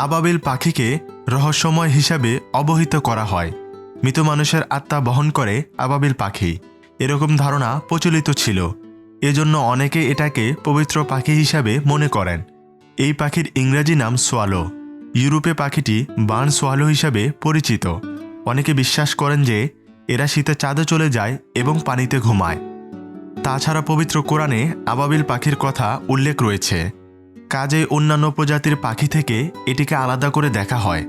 আবাবিল পাখিকে রহস্যময় হিসাবে অবহিত করা হয়। মৃত মানুষের আত্মা বহন করে আবাবিল পাখি, এরকম ধারণা প্রচলিত ছিল। এজন্য অনেকে এটাকে পবিত্র পাখি হিসাবে মনে করেন। এই পাখির ইংরেজি নাম সোয়ালো। ইউরোপে পাখিটি বার্ন সোয়ালো হিসাবে পরিচিত। অনেকে বিশ্বাস করেন যে এরা শীতে চাঁদে চলে যায় এবং পানিতে ঘুমায়। তাছাড়া পবিত্র কোরআনে আবাবিল পাখির কথা উল্লেখ রয়েছে, কাজেই অন্যান্য প্রজাতির পাখি থেকে এটিকে আলাদা করে দেখা হয়।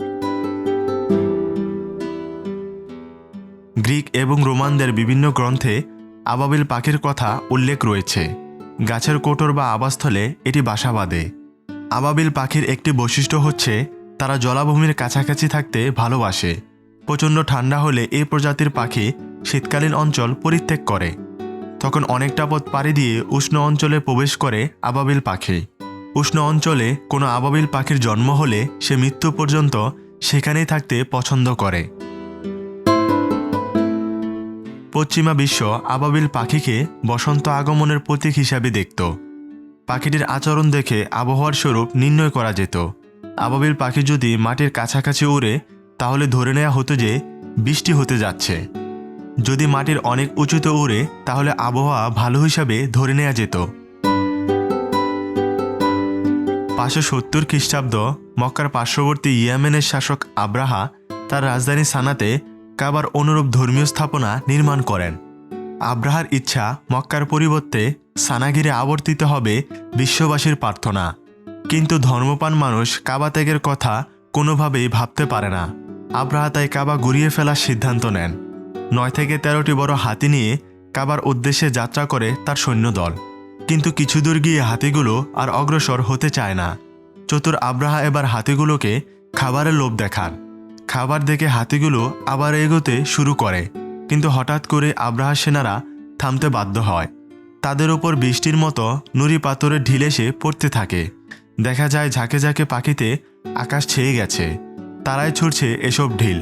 গ্রিক এবং রোমানদের বিভিন্ন গ্রন্থে আবাবিল পাখির কথা উল্লেখ রয়েছে। গাছের কোটর বা আবাসস্থলে এটি বাসা বাঁধে। আবাবিল পাখির একটি বৈশিষ্ট্য হচ্ছে তারা জলাভূমির কাছাকাছি থাকতে ভালোবাসে। প্রচণ্ড ঠান্ডা হলে এই প্রজাতির পাখি শীতকালীন অঞ্চল পরিত্যাগ করে। তখন অনেকটা পথ পাড়ি দিয়ে উষ্ণ অঞ্চলে প্রবেশ করে আবাবিল পাখি। উষ্ণ অঞ্চলে কোনো আবাবিল পাখির জন্ম হলে সে মৃত্যু পর্যন্ত সেখানেই থাকতে পছন্দ করে। পশ্চিমা বিশ্ব আবাবিল পাখিকে বসন্ত আগমনের প্রতীক হিসাবে দেখত। পাখিটির আচরণ দেখে আবহাওয়ার স্বরূপ নির্ণয় করা যেত। আবাবিল পাখি যদি মাটির কাছাকাছি উড়ে তাহলে ধরে নেওয়া হতো যে বৃষ্টি হতে যাচ্ছে। যদি মাটির অনেক উঁচুতে উড়ে তাহলে আবহাওয়া ভালো হিসাবে ধরে নেওয়া যেত। 570 খ্রিস্টাব্দ মক্কার পার্শ্ববর্তী ইয়েমেনের শাসক আব্রাহা তার রাজধানী সানাতে কাবার অনুরূপ ধর্মীয় স্থাপনা নির্মাণ করেন। আব্রাহার ইচ্ছা মক্কার পরিবর্তে সানা ঘিরে আবর্তিত হবে বিশ্ববাসীর প্রার্থনা। কিন্তু ধর্মপ্রাণ মানুষ কাবা ত্যাগের কথা কোনোভাবেই ভাবতে পারে না। আব্রাহা তাই কাবা ঘুরিয়ে ফেলার সিদ্ধান্ত নেন। 9 থেকে 13টি বড় হাতি নিয়ে কাবার উদ্দেশ্যে যাত্রা করে তার সৈন্যদল। কিন্তু কিছু দূর গিয়ে হাতিগুলো আর অগ্রসর হতে চায় না। চতুর আব্রাহা এবার হাতিগুলোকে খাবারের লোভ দেখান। খাবার দেখে হাতিগুলো আবার এগোতে শুরু করে, কিন্তু হঠাৎ করে আব্রাহার সেনারা থামতে বাধ্য হয়। তাদের উপর বৃষ্টির মতো নুড়ি পাথরের ঢিল এসে পড়তে থাকে। দেখা যায় ঝাঁকে ঝাঁকে পাখিতে আকাশ ছেয়ে গেছে। তারাই ছুটছে এসব ঢিল।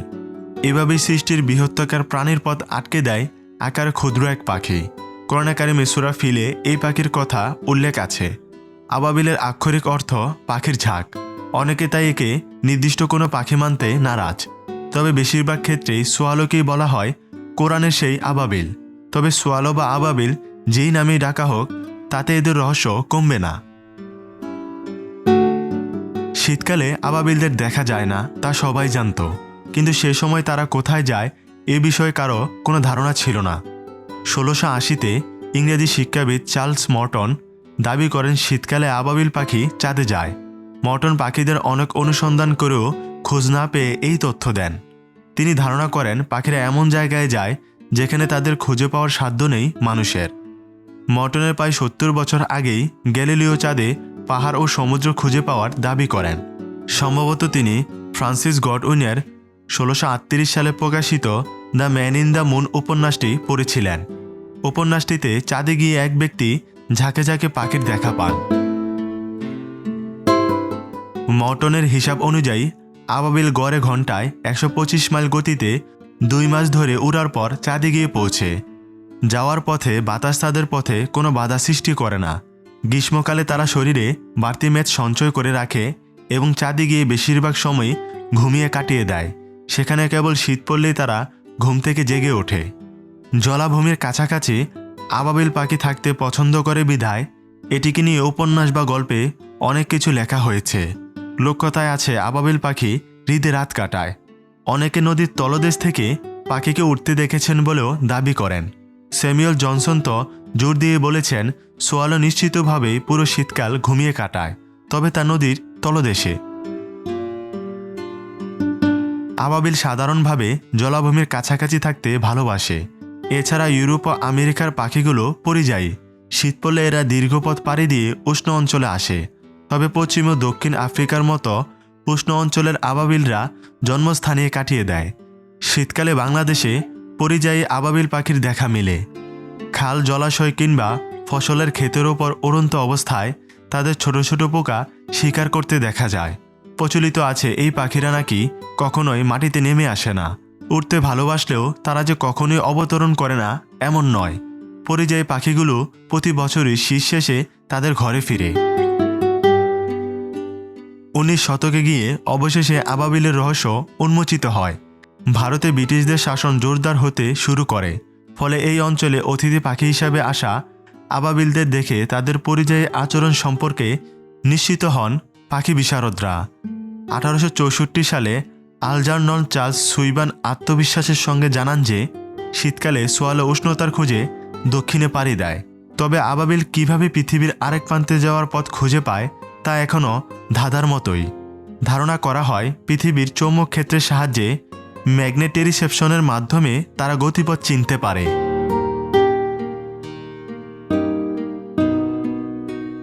এভাবেই সৃষ্টির বৃহত্তকার প্রাণীর পথ আটকে দেয় আকার ক্ষুদ্র এক পাখি। কোরআনে কারিমে সূরা ফিলে এই পাখির কথা উল্লেখ আছে। আবাবিলের আক্ষরিক অর্থ পাখির ঝাঁক। অনেকে তাই একে নির্দিষ্ট কোনো পাখি মানতে নারাজ। তবে বেশিরভাগ ক্ষেত্রেই সোয়ালোকেই বলা হয় কোরআনের সেই আবাবিল। তবে সোয়ালো বা আবাবিল যেই নামেই ডাকা হোক, তাতে এদের রহস্য কমবে না। শীতকালে আবাবিলদের দেখা যায় না তা সবাই জানত, কিন্তু সে সময় তারা কোথায় যায় এ বিষয়ে কারো কোনো ধারণা ছিল না। 1680-তে ইংরেজি শিক্ষাবিদ চার্লস মর্টন দাবি করেন শীতকালে আবাবিল পাখি চাঁদে যায়। মর্টন পাখিদের অনেক অনুসন্ধান করেও খোঁজ না পেয়ে এই তথ্য দেন। তিনি ধারণা করেন পাখিরা এমন জায়গায় যায় যেখানে তাদের খুঁজে পাওয়ার সাধ্য নেই মানুষের। মর্টনের প্রায় 70 বছর আগেই গ্যালিলিও চাঁদে পাহাড় ও সমুদ্র খুঁজে পাওয়ার দাবি করেন। সম্ভবত তিনি ফ্রান্সিস গডউইনের 1638 সালে প্রকাশিত the man in the moon উপন্যাসটি পড়েছিলেন। উপন্যাসটিতে চাঁদে গিয়ে এক ব্যক্তি ঝাঁকে ঝাঁকে পাখির দেখা পান। মর্টনের হিসাব অনুযায়ী আবাবিল গড়ে ঘন্টায় 125 মাইল গতিতে 2 মাস ধরে উড়ার পর চাঁদে গিয়ে পৌঁছে। যাওয়ার পথে বাতাস তাদের পথে কোনো বাধা সৃষ্টি করে না। গ্রীষ্মকালে তারা শরীরে বাড়তি মেদ সঞ্চয় করে রাখে এবং চাঁদে গিয়ে বেশিরভাগ সময় ঘুমিয়ে কাটিয়ে দেয়। সেখানে কেবল শীত পড়লেই তারা ঘুম থেকে জেগে ওঠে। জলাভূমির কাছাকাছি আবাবিল পাখি থাকতে পছন্দ করে বিধায় এটিকে নিয়ে উপন্যাস বা গল্পে অনেক কিছু লেখা হয়েছে। লোককথায় আছে আবাবিল পাখি হ্রদে রাত কাটায়। অনেকে নদীর তলদেশ থেকে পাখিকে উঠতে দেখেছেন বলেও দাবি করেন। স্যামুয়েল জনসন তো জোর দিয়ে বলেছেন সোয়ালো নিশ্চিতভাবেই পুরো শীতকাল ঘুমিয়ে কাটায়, তবে তা নদীর তলদেশে। আবাবিল সাধারণভাবে জলাভূমির কাছাকাছি থাকতে ভালোবাসে। এছাড়া ইউরোপ ও আমেরিকার পাখিগুলো পরিযায়ী। শীত পড়লে এরা দীর্ঘপথ পাড়ি দিয়ে উষ্ণ অঞ্চলে আসে। তবে পশ্চিম ও দক্ষিণ আফ্রিকার মতো উষ্ণ অঞ্চলের আবাবিলরা জন্মস্থানে কাটিয়ে দেয়। শীতকালে বাংলাদেশে পরিযায়ী আবাবিল পাখির দেখা মেলে। খাল, জলাশয় কিংবা ফসলের ক্ষেতের ওপর উড়ন্ত অবস্থায় তাদের ছোট ছোট পোকা শিকার করতে দেখা যায়। প্রচলিত আছে এই পাখিরা নাকি কখনোই মাটিতে নেমে আসে না। উড়তে ভালোবাসলেও তারা যে কখনোই অবতরণ করে না এমন নয়। পরিযায়ী পাখিগুলো প্রতি বছরই শীত শেষে তাদের ঘরে ফিরে। শতকে গিয়ে অবশেষে আবাবিলের রহস্য উন্মোচিত হয়। ভারতে ব্রিটিশদের শাসন জোরদার হতে শুরু করে, ফলে এই অঞ্চলে অতিথি পাখি হিসাবে আসা আবাবিলদের দেখে তাদের পরিযায়ী আচরণ সম্পর্কে নিশ্চিত হন পাখি বিশারদরা। 1864 সালে আলজারনল চার্লস সুইবান আত্মবিশ্বাসের সঙ্গে জানান যে শীতকালে সোয়ালো উষ্ণতার খোঁজে দক্ষিণে পাড়ি দেয়। তবে আবাবিল কিভাবে পৃথিবীর আরেক প্রান্তে যাওয়ার পথ খুঁজে পায় তা এখনও ধাঁধার মতোই। ধারণা করা হয় পৃথিবীর চৌম্বক ক্ষেত্রের সাহায্যে ম্যাগনেটেরিসেপশনের মাধ্যমে তারা গতিপথ চিনতে পারে।